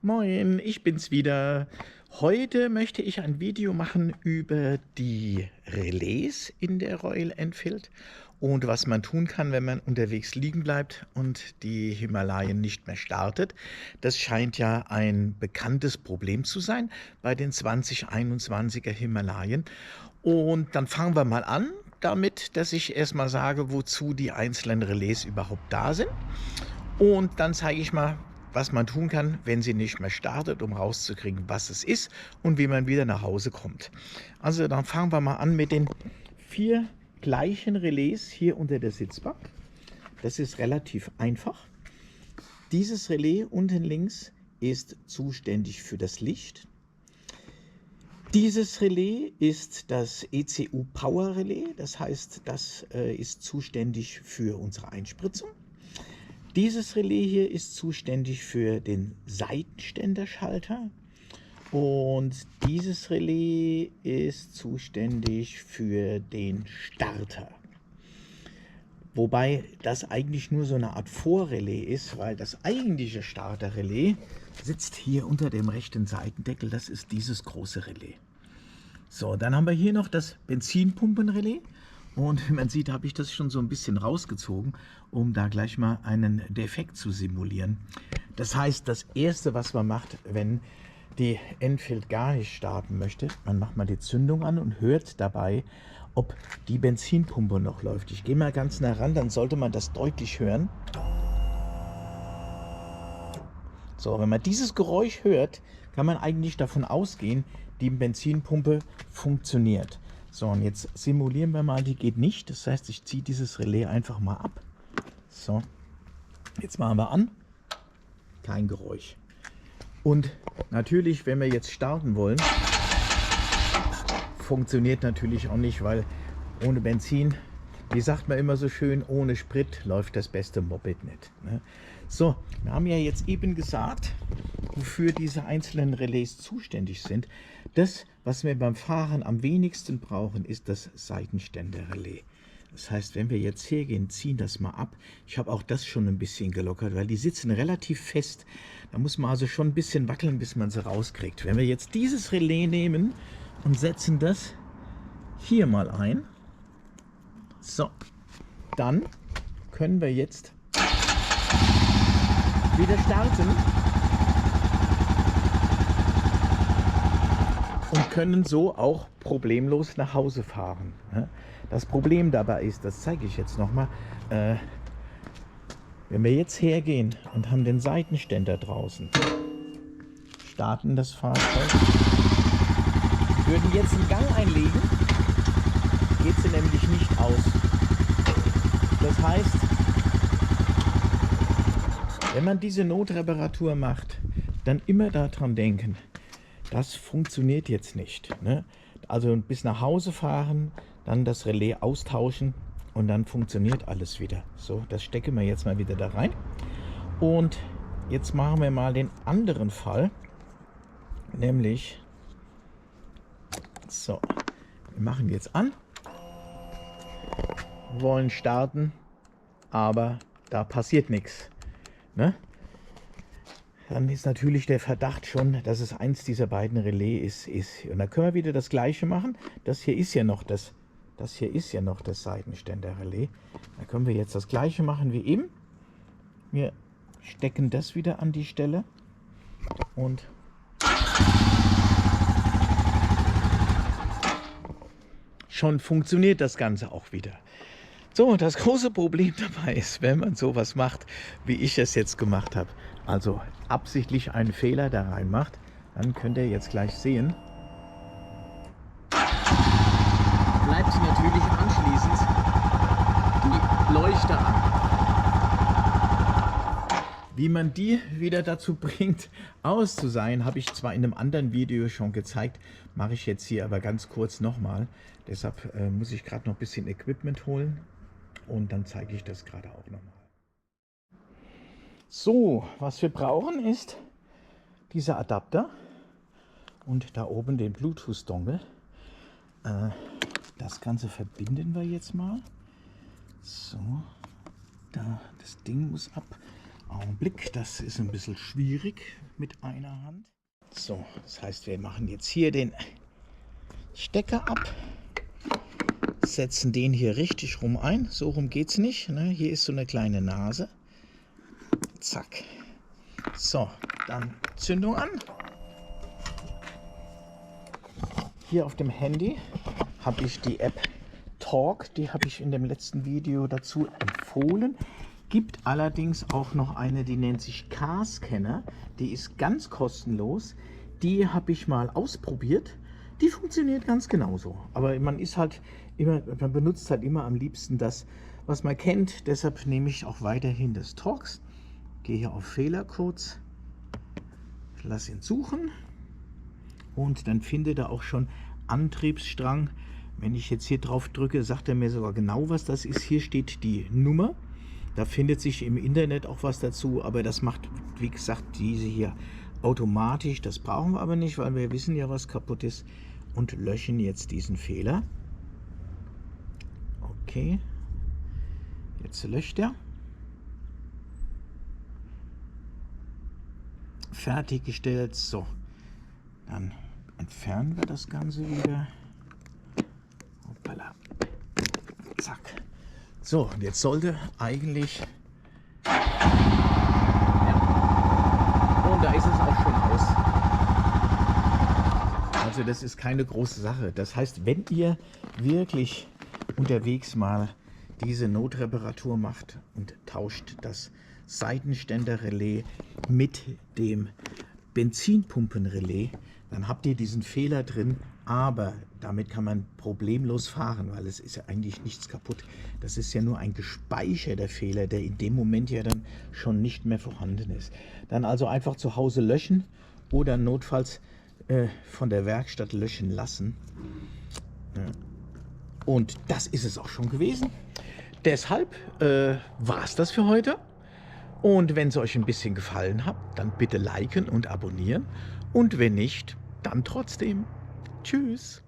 Moin, ich bin's wieder. Heute möchte ich ein Video machen über die Relais in der Royal Enfield und was man tun kann, wenn man unterwegs liegen bleibt und die Himalayen nicht mehr startet. Das scheint ja ein bekanntes Problem zu sein bei den 2021er Himalayen. Und dann fangen wir mal an damit, dass ich erstmal sage, wozu die einzelnen Relais überhaupt da sind. Und dann zeige ich mal, was man tun kann, wenn sie nicht mehr startet, um rauszukriegen, was es ist und wie man wieder nach Hause kommt. Also dann fangen wir mal an mit den 4 gleichen Relais hier unter der Sitzbank. Das ist relativ einfach. Dieses Relais unten links ist zuständig für das Licht. Dieses Relais ist das ECU Power Relais, das heißt, das ist zuständig für unsere Einspritzung. Dieses Relais hier ist zuständig für den Seitenständerschalter und dieses Relais ist zuständig für den Starter. Wobei das eigentlich nur so eine Art Vorrelais ist, weil das eigentliche Starterrelais sitzt hier unter dem rechten Seitendeckel. Das ist dieses große Relais. So, dann haben wir hier noch das Benzinpumpenrelais. Und wie man sieht, habe ich das schon so ein bisschen rausgezogen, um da gleich mal einen Defekt zu simulieren. Das heißt, das Erste, was man macht, wenn die Enfield gar nicht starten möchte, man macht mal die Zündung an und hört dabei, ob die Benzinpumpe noch läuft. Ich gehe mal ganz nah ran, dann sollte man das deutlich hören. So, wenn man dieses Geräusch hört, kann man eigentlich davon ausgehen, die Benzinpumpe funktioniert. So, und jetzt simulieren wir mal, die geht nicht. Das heißt, ich ziehe dieses Relais einfach mal ab. So, jetzt machen wir an. Kein Geräusch. Und natürlich, wenn wir jetzt starten wollen, funktioniert natürlich auch nicht, weil ohne Benzin, wie sagt man immer so schön, ohne Sprit läuft das beste Moped nicht. Ne? So, wir haben ja jetzt eben gesagt, wofür diese einzelnen Relais zuständig sind. Das, was wir beim Fahren am wenigsten brauchen, ist das Seitenständerrelais. Das heißt, wenn wir jetzt hergehen, ziehen das mal ab. Ich habe auch das schon ein bisschen gelockert, weil die sitzen relativ fest. Da muss man also schon ein bisschen wackeln, bis man sie rauskriegt. Wenn wir jetzt dieses Relais nehmen und setzen das hier mal ein, so, dann können wir jetzt wieder starten und können so auch problemlos nach Hause fahren. Das Problem dabei ist, das zeige ich jetzt nochmal, wenn wir jetzt hergehen und haben den Seitenständer draußen, starten das Fahrzeug, würden jetzt einen Gang einlegen, geht sie nämlich nicht aus. Das heißt, wenn man diese Notreparatur macht, dann immer daran denken, das funktioniert jetzt nicht. Ne? Also bis nach Hause fahren, dann das Relais austauschen und dann funktioniert alles wieder. So, das stecken wir jetzt mal wieder da rein. Und jetzt machen wir mal den anderen Fall, nämlich, so, wir machen jetzt an, wollen starten, aber da passiert nichts. Ne? Dann ist natürlich der Verdacht schon, dass es eins dieser beiden Relais ist. Und dann können wir wieder das Gleiche machen. Das hier ist ja noch das Seitenständerrelais. Da können wir jetzt das Gleiche machen wie eben. Wir stecken das wieder an die Stelle und schon funktioniert das Ganze auch wieder. So, das große Problem dabei ist, wenn man sowas macht, wie ich es jetzt gemacht habe, also absichtlich einen Fehler da rein macht, dann könnt ihr jetzt gleich sehen, bleibt natürlich anschließend die Leuchte an. Wie man die wieder dazu bringt, aus zu sein, habe ich zwar in einem anderen Video schon gezeigt, mache ich jetzt hier aber ganz kurz nochmal. Deshalb muss ich gerade noch ein bisschen Equipment holen. Und dann zeige ich das gerade auch nochmal. So, was wir brauchen ist dieser Adapter und da oben den Bluetooth-Dongle. Das Ganze verbinden wir jetzt mal. So, da, das Ding muss ab. Augenblick, das ist ein bisschen schwierig mit einer Hand. So, das heißt, wir machen jetzt hier den Stecker ab, setzen den hier richtig rum ein. So rum geht es nicht. Ne? Hier ist so eine kleine Nase. Zack. So, dann Zündung an. Hier auf dem Handy habe ich die App Talk, die habe ich in dem letzten Video dazu empfohlen. Gibt allerdings auch noch eine, die nennt sich Car-Scanner. Die ist ganz kostenlos. Die habe ich mal ausprobiert. Die funktioniert ganz genauso. Aber man benutzt halt immer am liebsten das, was man kennt. Deshalb nehme ich auch weiterhin das Talks. Gehe hier auf Fehlercodes, lasse ihn suchen und dann findet er auch schon Antriebsstrang. Wenn ich jetzt hier drauf drücke, sagt er mir sogar genau, was das ist. Hier steht die Nummer. Da findet sich im Internet auch was dazu, aber das macht, wie gesagt, diese hier automatisch. Das brauchen wir aber nicht, weil wir wissen ja, was kaputt ist, und löschen jetzt diesen Fehler. Okay, jetzt löscht er. Fertiggestellt. So, dann entfernen wir das Ganze wieder. Hoppala. Zack. So, und jetzt sollte eigentlich... Ja. Und da ist es auch schon aus. Also das ist keine große Sache. Das heißt, wenn ihr wirklich unterwegs mal diese Notreparatur macht und tauscht das Seitenständerrelais mit dem Benzinpumpenrelais, dann habt ihr diesen Fehler drin, aber damit kann man problemlos fahren, weil es ist ja eigentlich nichts kaputt. Das ist ja nur ein gespeicherter Fehler, der in dem Moment ja dann schon nicht mehr vorhanden ist. Dann also einfach zu Hause löschen oder notfalls von der Werkstatt löschen lassen. Und das ist es auch schon gewesen. Deshalb war es das für heute. Und wenn es euch ein bisschen gefallen hat, dann bitte liken und abonnieren. Und wenn nicht, dann trotzdem. Tschüss.